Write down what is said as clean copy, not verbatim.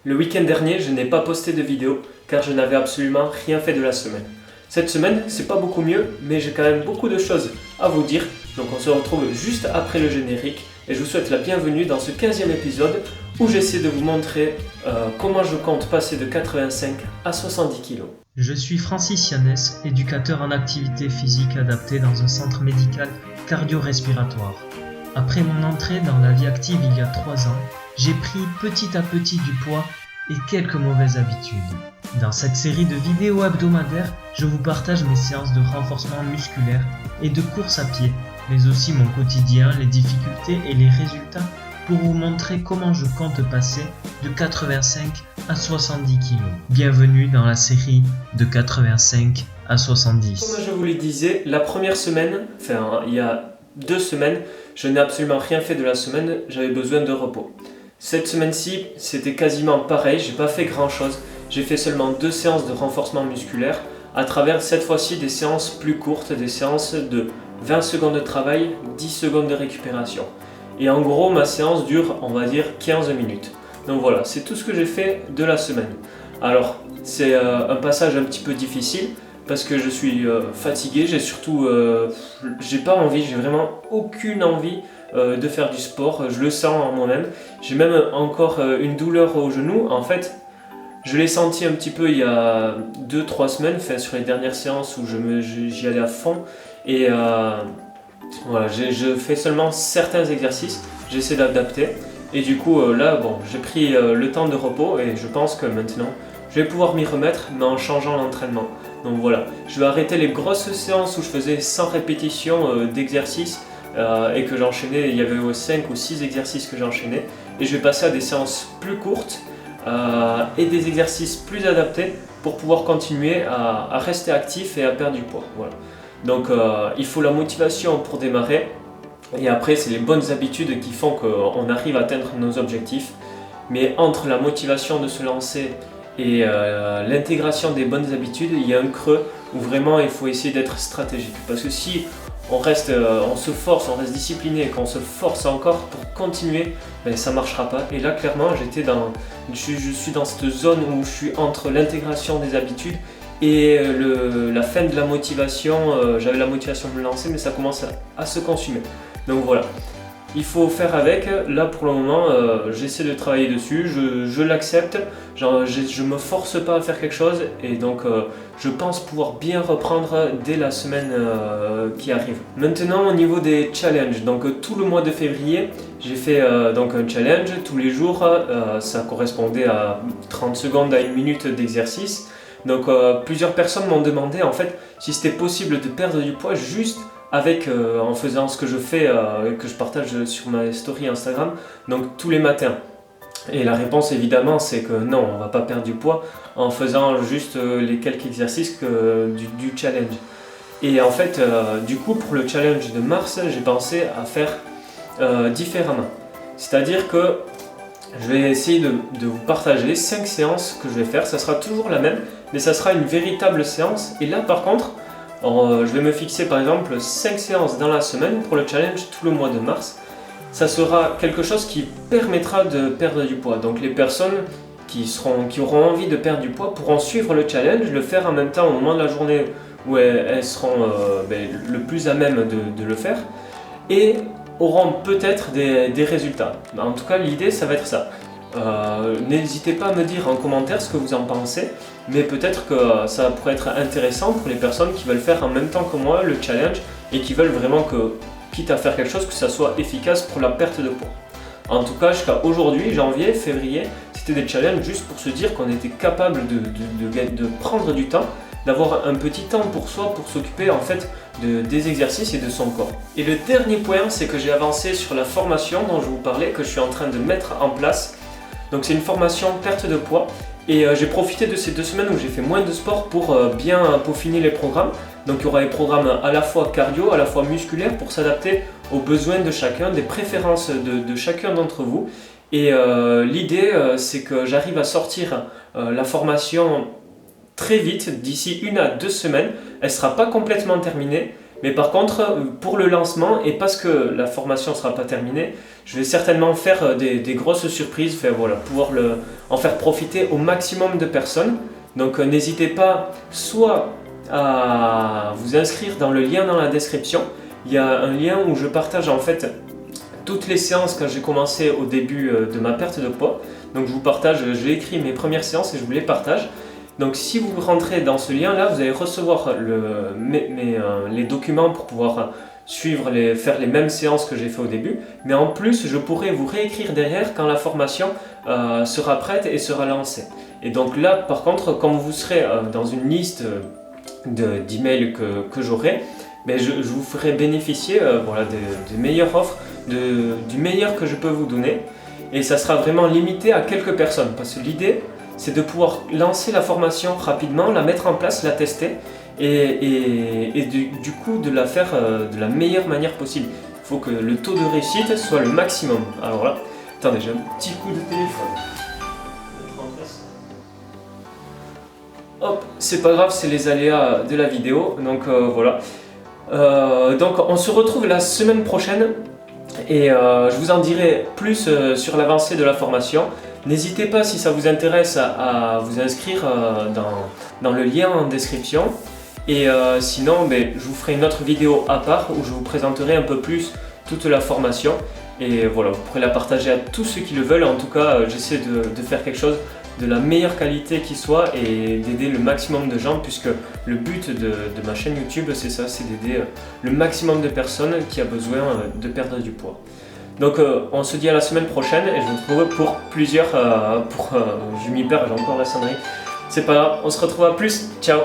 Le week-end dernier, je n'ai pas posté de vidéo car je n'avais absolument rien fait de la semaine. Cette semaine, c'est pas beaucoup mieux, mais j'ai quand même beaucoup de choses à vous dire. Donc on se retrouve juste après le générique et je vous souhaite la bienvenue dans ce 15e épisode où j'essaie de vous montrer comment je compte passer de 85 à 70 kg. Je suis Francis Yannès, éducateur en activité physique adaptée dans un centre médical cardio-respiratoire. Après mon entrée dans la vie active il y a 3 ans, j'ai pris petit à petit du poids et quelques mauvaises habitudes. Dans cette série de vidéos hebdomadaires, je vous partage mes séances de renforcement musculaire et de course à pied, mais aussi mon quotidien, les difficultés et les résultats pour vous montrer comment je compte passer de 85 à 70 kg. Bienvenue dans la série de 85 à 70. Comme je vous le disais, la première semaine, il y a 2 semaines, je n'ai absolument rien fait de la semaine, j'avais besoin de repos. Cette semaine-ci, c'était quasiment pareil, j'ai pas fait grand-chose. J'ai fait seulement 2 séances de renforcement musculaire à travers cette fois-ci des séances plus courtes, des séances de 20 secondes de travail, 10 secondes de récupération. Et en gros, ma séance dure, on va dire, 15 minutes. Donc voilà, c'est tout ce que j'ai fait de la semaine. Alors, c'est un passage un petit peu difficile parce que je suis fatigué, j'ai pas envie, j'ai vraiment aucune envie de faire du sport, je le sens en moi-même. J'ai même encore une douleur au genou. En fait, je l'ai senti un petit peu il y a 2-3 semaines, sur les dernières séances où j'y allais à fond. Et voilà, je fais seulement certains exercices, j'essaie d'adapter. Et du coup, là, j'ai pris le temps de repos et je pense que maintenant, je vais pouvoir m'y remettre, mais en changeant l'entraînement. Donc voilà, je vais arrêter les grosses séances où je faisais 100 répétitions d'exercices et que j'enchaînais, il y avait 5 ou 6 exercices que j'enchaînais. Et je vais passer à des séances plus courtes et des exercices plus adaptés pour pouvoir continuer à rester actif et à perdre du poids. Voilà. Donc il faut la motivation pour démarrer et après c'est les bonnes habitudes qui font qu'on arrive à atteindre nos objectifs. Mais entre la motivation de se lancer et l'intégration des bonnes habitudes, il y a un creux où vraiment il faut essayer d'être stratégique. Parce que si on se force, on reste discipliné et qu'on se force encore pour continuer, ça ne marchera pas. Et là clairement je suis dans cette zone où je suis entre l'intégration des habitudes et la fin de la motivation. J'avais la motivation de me lancer mais ça commence à se consumer. Donc voilà. Il faut faire avec, là pour le moment j'essaie de travailler dessus, je l'accepte, je me force pas à faire quelque chose et donc je pense pouvoir bien reprendre dès la semaine qui arrive. Maintenant au niveau des challenges, donc tout le mois de février j'ai fait donc un challenge tous les jours, ça correspondait à 30 secondes à 1 minute d'exercice. Donc plusieurs personnes m'ont demandé en fait si c'était possible de perdre du poids juste en faisant ce que je fais, que je partage sur ma story Instagram, donc tous les matins. Et la réponse évidemment c'est que non, on va pas perdre du poids en faisant juste les quelques exercices du challenge. Et en fait, du coup pour le challenge de mars, j'ai pensé à faire différemment. C'est-à-dire que je vais essayer de vous partager 5 séances que je vais faire, ça sera toujours la même, mais ça sera une véritable séance. Et là par contre, je vais me fixer par exemple 5 séances dans la semaine pour le challenge tout le mois de mars. Ça sera quelque chose qui permettra de perdre du poids. Donc les personnes qui auront envie de perdre du poids pourront suivre le challenge, le faire en même temps au moment de la journée où elles seront le plus à même de le faire et auront peut-être des résultats. En tout cas l'idée ça va être ça. N'hésitez pas à me dire en commentaire ce que vous en pensez, mais peut-être que ça pourrait être intéressant pour les personnes qui veulent faire en même temps que moi le challenge et qui veulent vraiment que, quitte à faire quelque chose, que ça soit efficace pour la perte de poids. En tout cas, jusqu'à aujourd'hui, janvier, février, c'était des challenges juste pour se dire qu'on était capable de prendre du temps, d'avoir un petit temps pour soi, pour s'occuper en fait des exercices et de son corps. Et le dernier point, c'est que j'ai avancé sur la formation dont je vous parlais, que je suis en train de mettre en place. Donc c'est une formation perte de poids et j'ai profité de ces 2 semaines où j'ai fait moins de sport pour bien peaufiner les programmes. Donc il y aura des programmes à la fois cardio, à la fois musculaire pour s'adapter aux besoins de chacun, des préférences de chacun d'entre vous. Et l'idée c'est que j'arrive à sortir la formation très vite, d'ici 1 à 2 semaines. Elle ne sera pas complètement terminée, Mais par contre, pour le lancement, et parce que la formation ne sera pas terminée, je vais certainement faire des grosses surprises, voilà, pouvoir en faire profiter au maximum de personnes. Donc n'hésitez pas soit à vous inscrire dans le lien dans la description. Il y a un lien où je partage en fait toutes les séances quand j'ai commencé au début de ma perte de poids. Donc je vous partage, j'ai écrit mes premières séances et je vous les partage. Donc si vous rentrez dans ce lien là, vous allez recevoir les documents pour pouvoir suivre, faire les mêmes séances que j'ai fait au début. Mais en plus, je pourrai vous réécrire derrière quand la formation sera prête et sera lancée. Et donc là, par contre, comme vous serez dans une liste d'emails que j'aurai, je vous ferai bénéficier voilà, des meilleures offres, du meilleur que je peux vous donner. Et ça sera vraiment limité à quelques personnes. Parce que l'idée, c'est de pouvoir lancer la formation rapidement, la mettre en place, la tester et du coup de la faire de la meilleure manière possible. Il faut que le taux de réussite soit le maximum. Alors là, attendez, j'ai un petit coup de téléphone. Hop, c'est pas grave, c'est les aléas de la vidéo, donc voilà. Donc on se retrouve la semaine prochaine et je vous en dirai plus sur l'avancée de la formation. N'hésitez pas si ça vous intéresse à vous inscrire dans le lien en description. Et sinon, je vous ferai une autre vidéo à part où je vous présenterai un peu plus toute la formation. Et voilà, vous pourrez la partager à tous ceux qui le veulent. En tout cas, j'essaie de faire quelque chose de la meilleure qualité qui soit et d'aider le maximum de gens, puisque le but de ma chaîne YouTube, c'est ça, c'est d'aider le maximum de personnes qui a besoin de perdre du poids. Donc on se dit à la semaine prochaine et je vous retrouve pour plusieurs, je m'y perds, j'ai encore la sonnerie. C'est pas grave, on se retrouve à plus, ciao.